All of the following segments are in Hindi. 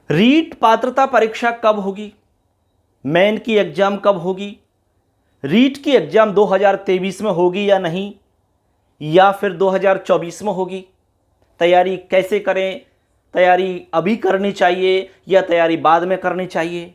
रीट पात्रता परीक्षा कब होगी, मेन की एग्जाम कब होगी, रीट की एग्जाम 2023 में होगी या नहीं, या फिर 2024 में होगी, तैयारी कैसे करें, तैयारी अभी करनी चाहिए या तैयारी बाद में करनी चाहिए।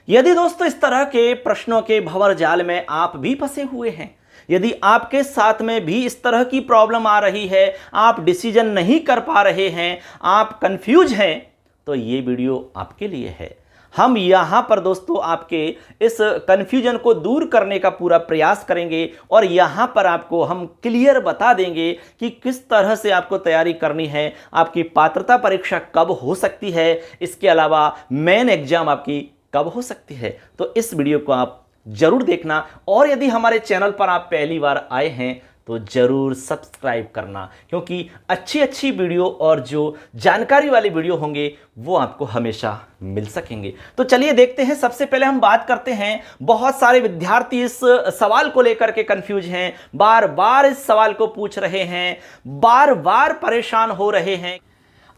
यदि दोस्तों इस तरह के प्रश्नों के भंवर जाल में आप भी फंसे हुए हैं, यदि आपके साथ में भी इस तरह की प्रॉब्लम आ रही है, आप डिसीजन नहीं कर पा रहे हैं, आप कंफ्यूज हैं, तो ये वीडियो आपके लिए है। हम यहां पर दोस्तों आपके इस कंफ्यूजन को दूर करने का पूरा प्रयास करेंगे और यहां पर आपको हम क्लियर बता देंगे कि किस तरह से आपको तैयारी करनी है, आपकी पात्रता परीक्षा कब हो सकती है, इसके अलावा मेन एग्जाम आपकी कब हो सकती है। तो इस वीडियो को आप जरूर देखना और यदि हमारे चैनल पर आप पहली बार आए हैं तो जरूर सब्सक्राइब करना, क्योंकि अच्छी अच्छी वीडियो और जो जानकारी वाली वीडियो होंगे वो आपको हमेशा मिल सकेंगे। तो चलिए देखते हैं। सबसे पहले हम बात करते हैं, बहुत सारे विद्यार्थी इस सवाल को लेकर के कंफ्यूज हैं, बार बार इस सवाल को पूछ रहे हैं, बार बार परेशान हो रहे हैं।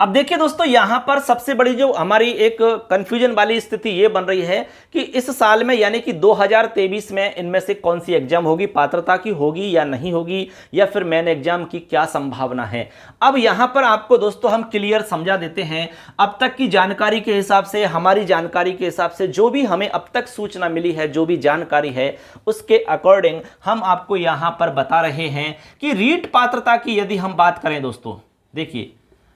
अब देखिए दोस्तों, यहां पर सबसे बड़ी जो हमारी एक कंफ्यूजन वाली स्थिति यह बन रही है कि इस साल में यानी कि 2023 में इनमें से कौन सी एग्जाम होगी, पात्रता की होगी या नहीं होगी, या फिर मेन एग्जाम की क्या संभावना है। अब यहां पर आपको दोस्तों हम क्लियर समझा देते हैं। अब तक की जानकारी के हिसाब से, हमारी जानकारी के हिसाब से जो भी हमें अब तक सूचना मिली है, जो भी जानकारी है उसके अकॉर्डिंग हम आपको यहां पर बता रहे हैं कि रीट पात्रता की यदि हम बात करें दोस्तों, देखिए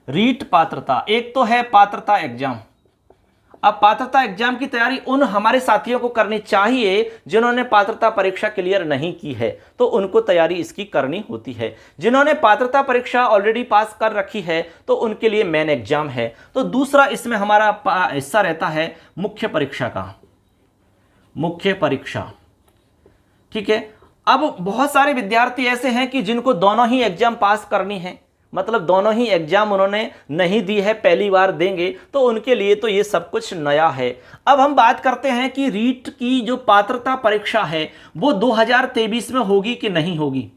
रीट पात्रता, एक तो है पात्रता एग्जाम। अब पात्रता एग्जाम की तैयारी उन हमारे साथियों को करनी चाहिए जिन्होंने पात्रता परीक्षा क्लियर नहीं की है, तो उनको तैयारी इसकी करनी होती है। जिन्होंने पात्रता परीक्षा ऑलरेडी पास कर रखी है तो उनके लिए मेन एग्जाम है। तो दूसरा इसमें हमारा हिस्सा रहता है मुख्य परीक्षा का, मुख्य परीक्षा, ठीक है। अब बहुत सारे विद्यार्थी ऐसे हैं कि जिनको दोनों ही एग्जाम पास करनी है, मतलब दोनों ही एग्जाम उन्होंने नहीं दी है, पहली बार देंगे, तो उनके लिए तो ये सब कुछ नया है। अब हम बात करते हैं कि रीट की जो पात्रता परीक्षा है वो 2023 में होगी कि नहीं होगी।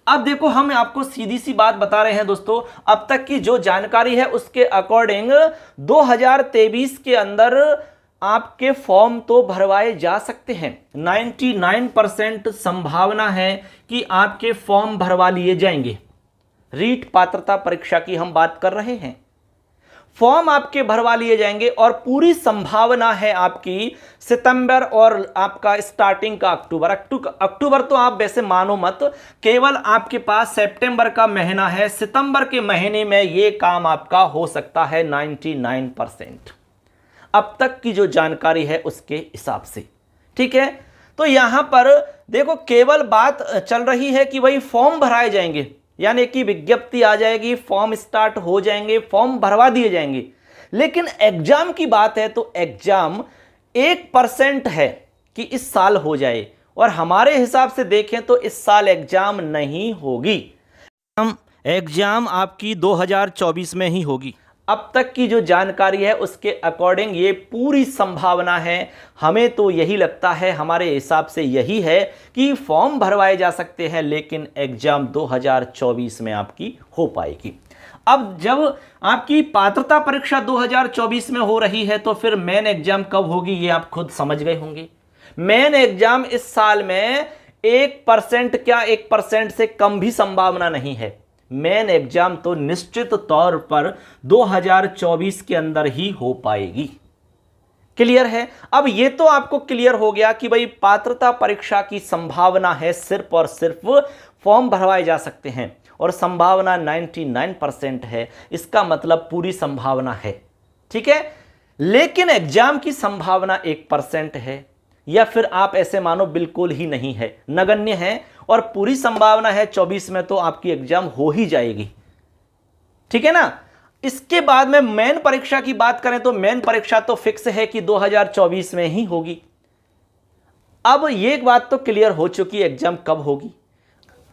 अब देखो, हम आपको सीधी सी बात बता रहे हैं दोस्तों, अब तक की जो जानकारी है उसके अकॉर्डिंग 2023 के अंदर आपके फॉर्म तो भरवाए जा सकते हैं। 99% संभावना है कि आपके फॉर्म भरवा लिए जाएंगे। रीट पात्रता परीक्षा की हम बात कर रहे हैं, फॉर्म आपके भरवा लिए जाएंगे और पूरी संभावना है आपकी सितंबर और आपका स्टार्टिंग का अक्टूबर तो आप वैसे मानो मत, केवल आपके पास सितंबर का महीना है। सितंबर के महीने में यह काम आपका हो सकता है 99% अब तक की जो जानकारी है उसके हिसाब से, ठीक है। तो यहां पर देखो, केवल बात चल रही है कि भाई फॉर्म भराए जाएंगे, यानी कि विज्ञप्ति आ जाएगी, फॉर्म स्टार्ट हो जाएंगे, फॉर्म भरवा दिए जाएंगे। लेकिन एग्जाम की बात है तो एग्जाम 1% है कि इस साल हो जाए, और हमारे हिसाब से देखें तो इस साल एग्जाम नहीं होगी। हम एग्जाम आपकी 2024 में ही होगी। अब तक की जो जानकारी है उसके अकॉर्डिंग ये पूरी संभावना है, हमें तो यही लगता है, हमारे हिसाब से यही है कि फॉर्म भरवाए जा सकते हैं, लेकिन एग्जाम 2024 में आपकी हो पाएगी। अब जब आपकी पात्रता परीक्षा 2024 में हो रही है तो फिर मेन एग्जाम कब होगी ये आप खुद समझ गए होंगे। मेन एग्जाम इस साल में 1% क्या 1% से कम भी संभावना नहीं है। मेन एग्जाम तो निश्चित तौर पर 2024 के अंदर ही हो पाएगी। क्लियर है। अब ये तो आपको क्लियर हो गया कि भाई पात्रता परीक्षा की संभावना है, सिर्फ और सिर्फ फॉर्म भरवाए जा सकते हैं और संभावना 99% है, इसका मतलब पूरी संभावना है, ठीक है। लेकिन एग्जाम की संभावना 1% है, या फिर आप ऐसे मानो बिल्कुल ही नहीं है, नगण्य है, और पूरी संभावना है 24 में तो आपकी एग्जाम हो ही जाएगी, ठीक है ना। इसके बाद में मेन परीक्षा की बात करें तो मेन परीक्षा तो फिक्स है कि 2024 में ही होगी। अब ये बात तो क्लियर हो चुकी है एग्जाम कब होगी।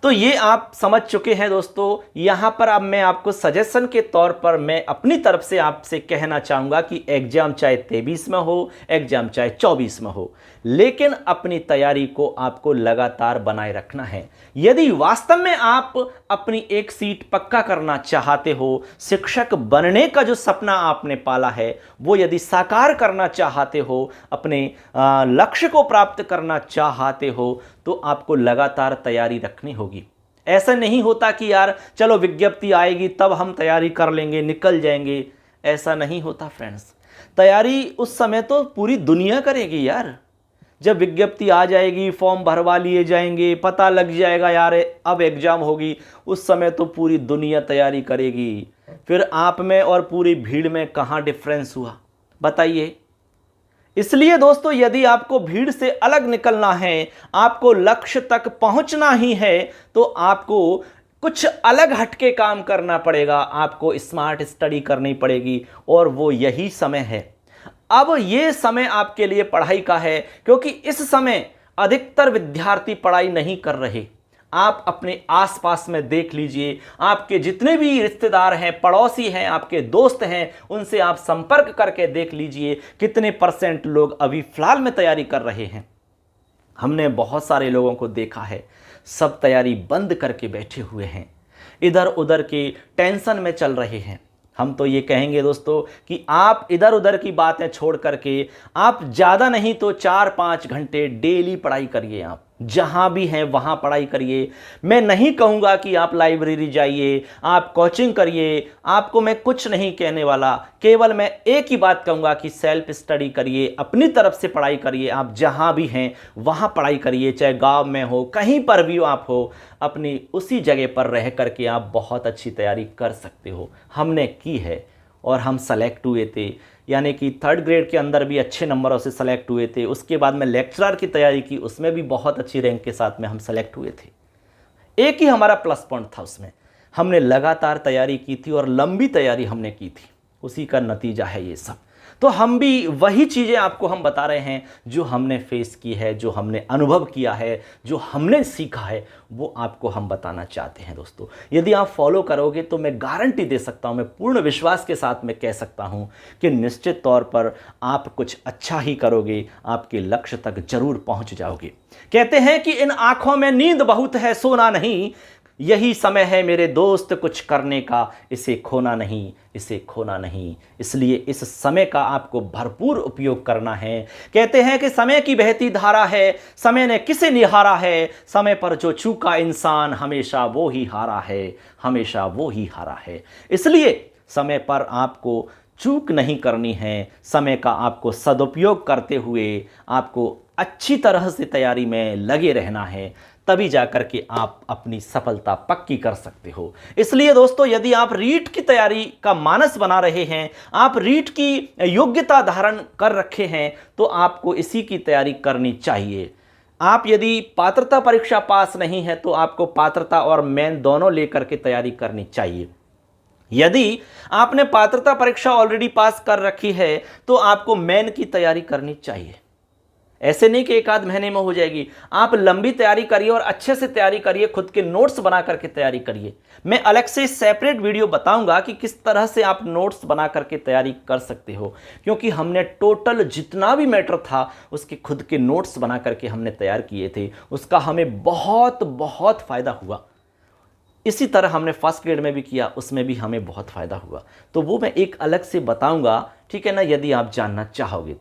तो ये आप समझ चुके हैं दोस्तों। यहाँ पर अब मैं आपको सजेशन के तौर पर मैं अपनी तरफ से आपसे कहना चाहूँगा कि एग्जाम चाहे 23 में हो, एग्जाम चाहे 24 में हो, लेकिन अपनी तैयारी को आपको लगातार बनाए रखना है। यदि वास्तव में आप अपनी एक सीट पक्का करना चाहते हो, शिक्षक बनने का जो सपना आपने पाला है वो यदि साकार करना चाहते हो, अपने लक्ष्य को प्राप्त करना चाहते हो, तो आपको लगातार तैयारी रखनी होगी। ऐसा नहीं होता कि यार चलो विज्ञप्ति आएगी तब हम तैयारी कर लेंगे, निकल जाएंगे। ऐसा नहीं होता फ्रेंड्स। तैयारी उस समय तो पूरी दुनिया करेगी यार। जब विज्ञप्ति आ जाएगी, फॉर्म भरवा लिए जाएंगे, पता लग जाएगा यार अब एग्जाम होगी, उस समय तो पूरी दुनिया तैयारी करेगी। फिर आप में और पूरी भीड़ में कहाँ डिफरेंस हुआ बताइए। इसलिए दोस्तों यदि आपको भीड़ से अलग निकलना है, आपको लक्ष्य तक पहुंचना ही है, तो आपको कुछ अलग हटके काम करना पड़ेगा। आपको स्मार्ट स्टडी करनी पड़ेगी और वो यही समय है। अब ये समय आपके लिए पढ़ाई का है, क्योंकि इस समय अधिकतर विद्यार्थी पढ़ाई नहीं कर रहे। आप अपने आसपास में देख लीजिए, आपके जितने भी रिश्तेदार हैं, पड़ोसी हैं, आपके दोस्त हैं, उनसे आप संपर्क करके देख लीजिए कितने % लोग अभी फिलहाल में तैयारी कर रहे हैं। हमने बहुत सारे लोगों को देखा है, सब तैयारी बंद करके बैठे हुए हैं, इधर उधर के टेंशन में चल रहे हैं। हम तो ये कहेंगे दोस्तों कि आप इधर उधर की बातें छोड़ करके आप ज़्यादा नहीं तो 4-5 घंटे डेली पढ़ाई करिए। आप जहाँ भी हैं वहाँ पढ़ाई करिए। मैं नहीं कहूँगा कि आप लाइब्रेरी जाइए, आप कोचिंग करिए, आपको मैं कुछ नहीं कहने वाला। केवल मैं एक ही बात कहूँगा कि सेल्फ स्टडी करिए, अपनी तरफ से पढ़ाई करिए। आप जहाँ भी हैं वहाँ पढ़ाई करिए, चाहे गांव में हो, कहीं पर भी आप हो, अपनी उसी जगह पर रह करके आप बहुत अच्छी तैयारी कर सकते हो। हमने की है और हम सेलेक्ट हुए थे, यानी कि 3rd ग्रेड के अंदर भी अच्छे नंबरों से सेलेक्ट हुए थे। उसके बाद में लेक्चरर की तैयारी की, उसमें भी बहुत अच्छी रैंक के साथ में हम सेलेक्ट हुए थे। एक ही हमारा प्लस पॉइंट था, उसमें हमने लगातार तैयारी की थी और लंबी तैयारी हमने की थी, उसी का नतीजा है ये सब। तो हम भी वही चीज़ें आपको हम बता रहे हैं जो हमने फेस की है, जो हमने अनुभव किया है, जो हमने सीखा है, वो आपको हम बताना चाहते हैं दोस्तों। यदि आप फॉलो करोगे तो मैं गारंटी दे सकता हूं, मैं पूर्ण विश्वास के साथ में कह सकता हूं कि निश्चित तौर पर आप कुछ अच्छा ही करोगे, आपके लक्ष्य तक जरूर पहुंच जाओगे। कहते हैं कि इन आंखों में नींद बहुत है, सोना नहीं, यही समय है मेरे दोस्त कुछ करने का, इसे खोना नहीं, इसे खोना नहीं। इसलिए इस समय का आपको भरपूर उपयोग करना है। कहते हैं कि समय की बहती धारा है, समय ने किसे निहारा है, समय पर जो चूका इंसान हमेशा वो ही हारा है, हमेशा वो ही हारा है। इसलिए समय पर आपको चूक नहीं करनी है, समय का आपको सदुपयोग करते हुए आपको अच्छी तरह से तैयारी में लगे रहना है, तभी जाकर के आप अपनी सफलता पक्की कर सकते हो। इसलिए दोस्तों यदि आप रीट की तैयारी का मानस बना रहे हैं, आप रीट की योग्यता धारण कर रखे हैं, तो आपको इसी की तैयारी करनी चाहिए। आप यदि पात्रता परीक्षा पास नहीं है तो आपको पात्रता और मेन दोनों लेकर के तैयारी करनी चाहिए। यदि आपने पात्रता परीक्षा ऑलरेडी पास कर रखी है तो आपको मेन की तैयारी करनी चाहिए। ऐसे नहीं कि 1 आध महीने में हो जाएगी। आप लंबी तैयारी करिए और अच्छे से तैयारी करिए, खुद के नोट्स बना करके तैयारी करिए। मैं अलग से सेपरेट वीडियो बताऊंगा कि किस तरह से आप नोट्स बना करके तैयारी कर सकते हो, क्योंकि हमने टोटल जितना भी मैटर था उसके खुद के नोट्स बना करके हमने तैयार किए थे, उसका हमें बहुत बहुत फ़ायदा हुआ। इसी तरह हमने 1st ग्रेड में भी किया, उसमें भी हमें बहुत फ़ायदा हुआ। तो वो मैं एक अलग से बताऊंगा, ठीक है ना, यदि आप जानना चाहोगे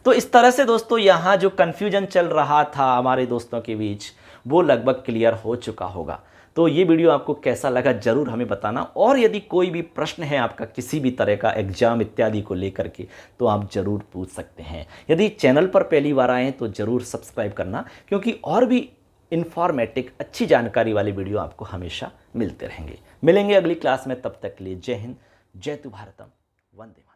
तो इस तरह से दोस्तों यहाँ जो कन्फ्यूजन चल रहा था हमारे दोस्तों के बीच वो लगभग क्लियर हो चुका होगा। तो ये वीडियो आपको कैसा लगा ज़रूर हमें बताना, और यदि कोई भी प्रश्न है आपका किसी भी तरह का एग्जाम इत्यादि को लेकर के तो आप ज़रूर पूछ सकते हैं। यदि चैनल पर पहली बार आएँ तो ज़रूर सब्सक्राइब करना, क्योंकि और भी इन्फॉर्मेटिव अच्छी जानकारी वाली वीडियो आपको हमेशा मिलते रहेंगे। मिलेंगे अगली क्लास में, तब तक के लिए जय हिंद, जय तु भारतम, वंदे।